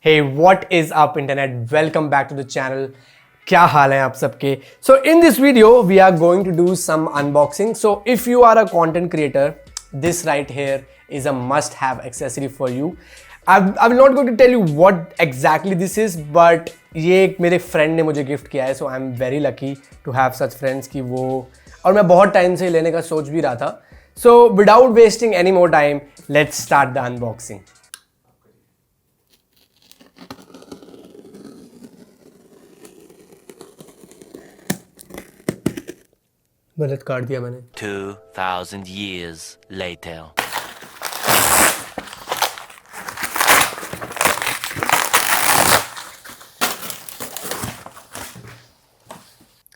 Hey, what is up internet? Welcome back to the channel. क्या हाल है आप सबके? So in this video we are going to do some unboxing. So if you are a content creator, this right here is a must-have accessory for you. I'm not going to tell you what exactly this is, but ये एक मेरे friend ने मुझे gift किया है. So I'm very lucky to have such friends कि वो और मैं बहुत टाइम से लेने का सोच भी रहा था. So without wasting any more time, let's start the unboxing. गलत काट दिया मैंने. 2000 years later.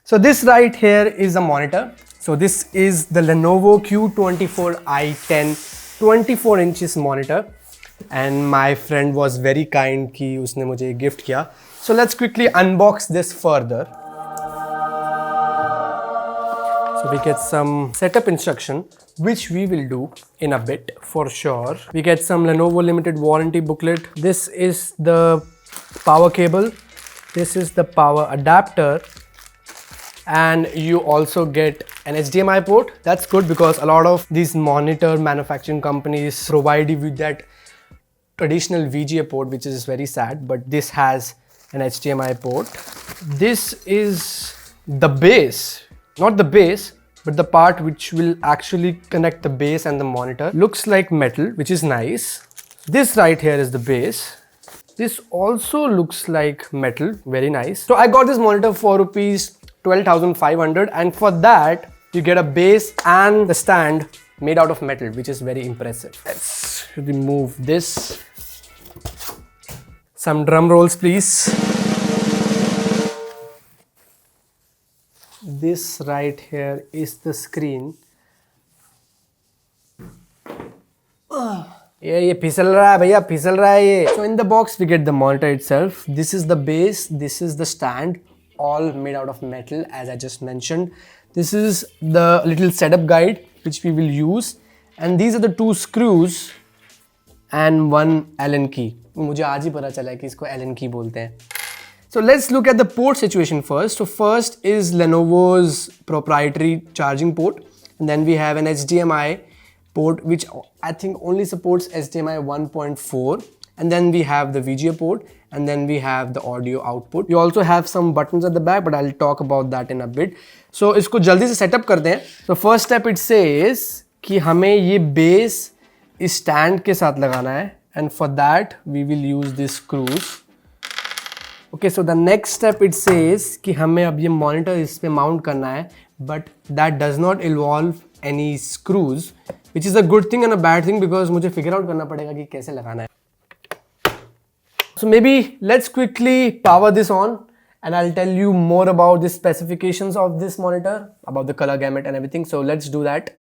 So this right here is a monitor. So this is the Lenovo Q24i10 24 inches monitor, and my friend was very kind कि उसने मुझे gift किया. So let's quickly unbox this further. So we get some setup instruction, which we will do in a bit for sure. We get some Lenovo limited warranty booklet. This is the power cable. This is the power adapter. And you also get an HDMI port. That's good because a lot of these monitor manufacturing companies provide you with that traditional VGA port, which is very sad, but this has an HDMI port. This is the base. Not the base, but the part which will actually connect the base and the monitor. Looks like metal, which is nice. This right here is the base. This also looks like metal, very nice. So I got this monitor for rupees 12,500, and for that you get a base and the stand made out of metal, which is very impressive. Let's remove this. Some drum rolls, please. This right here is the screen. ये फिसल रहा है भैया, फिसल रहा है ये. So in the box we get the monitor itself. This is the base, this is the stand, all made out of metal as I just mentioned. This is the little setup guide which we will use, and these are the two screws and one Allen key. मुझे आज ही पता चला है कि इसको Allen key बोलते हैं. So let's look at the port situation first. So first is Lenovo's proprietary charging port, and then we have an HDMI port which I think only supports HDMI 1.4, and then we have the VGA port, and then we have the audio output. We also have some buttons at the back, but I'll talk about that in a bit. So इसको जल्दी से setup करते हैं. So first step it says कि हमें ये base इस stand के साथ लगाना है, and for that we will use these screws. Okay, so the next step it says कि हमें अब ये monitor इस पे mount करना है, but that does not involve any screws, which is a good thing and a bad thing because मुझे figure out करना पड़ेगा कि कैसे लगाना है. So maybe let's quickly power this on, and I'll tell you more about the specifications of this monitor, about the color gamut and everything. So let's do that.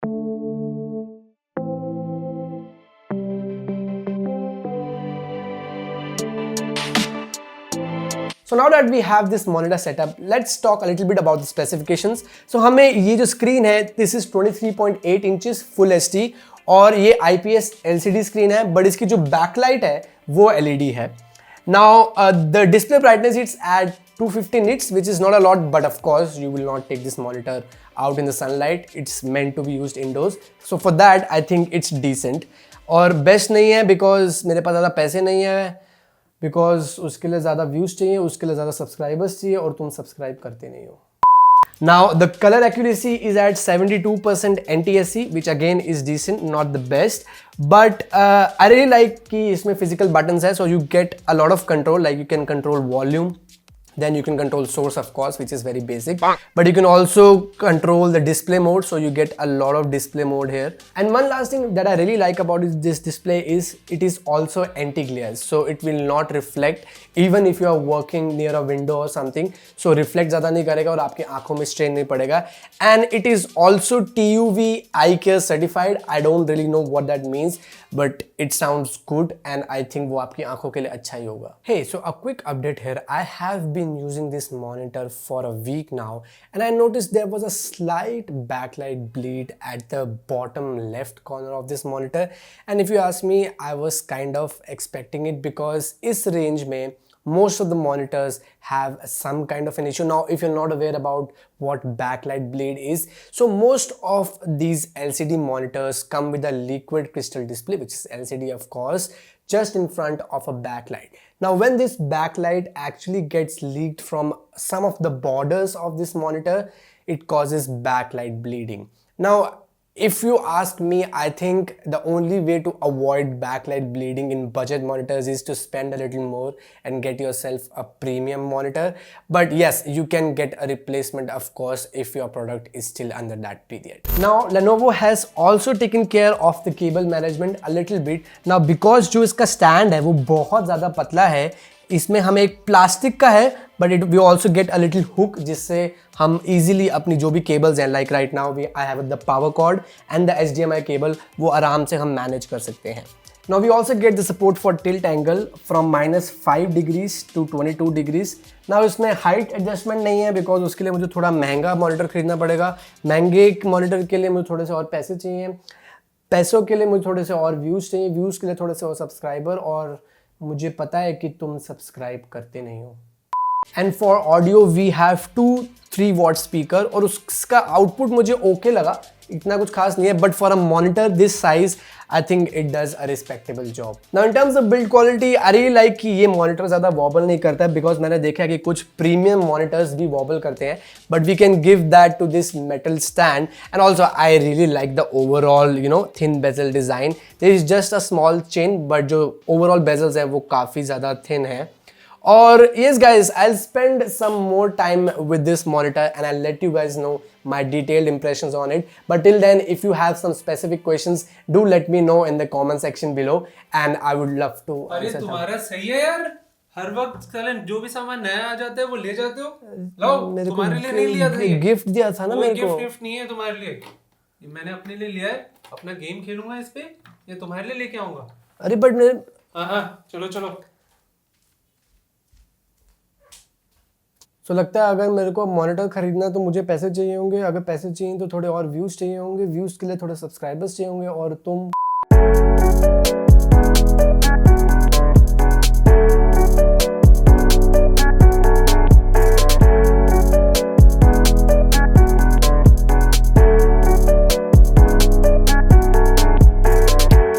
So now that we have this monitor setup, let's talk a little bit about the specifications. So हमें ये जो screen है, this is 23.8 inches full HD, और ये IPS LCD screen है, but इसकी जो backlight है वो LED है. Now the display brightness it's at 250 nits, which is not a lot, but of course you will not take this monitor out in the sunlight. It's meant to be used indoors. So for that I think it's decent. और best नहीं है because मेरे पास ज़्यादा पैसे नहीं है, because उसके लिए ज़्यादा views चाहिए, उसके लिए ज़्यादा subscribers चाहिए, और तुम subscribe करते नहीं हो. Now the color accuracy is at 72% NTSC, which again is decent, not the best, but I really like कि इसमें physical buttons है, so you get a lot of control. Like you can control volume, then you can control source of course, which is very basic, but you can also control the display mode, so you get a lot of display mode here. And one last thing that I really like about this display is it is also anti-glare, so it will not reflect even if you are working near a window or something. So reflect ज़्यादा नहीं करेगा और आपकी आंखों में strain नहीं पड़ेगा. And it is also TUV eye care certified. I don't really know what that means, but it sounds good and I think वो आपकी आंखों के लिए अच्छा ही होगा. Hey, so a quick update here. I have been using this monitor for a week now and I noticed there was a slight backlight bleed at the bottom left corner of this monitor, and if you ask me, I was kind of expecting it because इस range में most of the monitors have some kind of an issue. Now if you're not aware about what backlight bleed is, so most of these LCD monitors come with a liquid crystal display, which is LCD of course, just in front of a backlight. Now when this backlight actually gets leaked from some of the borders of this monitor, it causes backlight bleeding. Now if you ask me, I think the only way to avoid backlight bleeding in budget monitors is to spend a little more and get yourself a premium monitor. But yes, you can get a replacement of course if your product is still under that period. Now Lenovo has also taken care of the cable management a little bit. Now because जो इसका stand है वो बहुत ज़्यादा पतला है, इसमें हमें एक प्लास्टिक का है but it we also get a little hook जिससे हम इजीली अपनी जो भी केबल्स हैं like right now we I have the power cord and the HDMI cable वो आराम से हम मैनेज कर सकते हैं. Now we also get the support for tilt angle from -5 degrees to 22 degrees. Now इसमें हाइट एडजस्टमेंट नहीं है बिकॉज उसके लिए मुझे थोड़ा महंगा मॉनिटर खरीदना पड़ेगा. महंगे मॉनिटर के लिए मुझे थोड़े से और पैसे चाहिए, पैसों के लिए मुझे थोड़े से और व्यूज़ चाहिए, व्यूज़ के लिए थोड़े से और सब्सक्राइबर, और मुझे पता है कि तुम सब्सक्राइब करते नहीं हो. And for audio we have 2 3-watt speaker और उसका आउटपुट मुझे ओके लगा, इतना कुछ खास नहीं है, but for a monitor this size I think it does a respectable job. Now in terms of build quality I really like कि ये मॉनिटर ज़्यादा वॉबल नहीं करता है बिकॉज मैंने देखा है कि कुछ प्रीमियम मॉनिटर्स भी वॉबल करते हैं, but we can give that to this metal stand. And also I really like the overall thin bezel design. There is just a small chin but जो ओवरऑल बेजल्स है वो काफ़ी ज़्यादा thin है. Or yes guys, I'll spend some more time with this monitor and I'll let you guys know my detailed impressions on it. But till then, if you have some specific questions, do let me know in the comment section below and I would love to अरे answer them. तुम्हारा सही है यार, हर वक्त चलन जो भी सामान नया आ जाता है वो ले जाते हो. लो तुम्हारे लिए नहीं लिया था ये, गिफ्ट दिया था ना मेरे को. गिफ्ट नहीं है तुम्हारे लिए, ये मैंने अपने लिए लिया है, अपना गेम खेलूंगा इस पे, ये तुम्हारे लिए लेके आऊंगा. अरे बट मेरे हाँ चलो चलो. सो लगता है अगर मेरे को मॉनिटर खरीदना तो मुझे पैसे चाहिए होंगे, अगर पैसे चाहिए तो थोड़े और व्यूज़ चाहिए होंगे, व्यूज़ के लिए थोड़े सब्सक्राइबर्स चाहिए होंगे, और तुम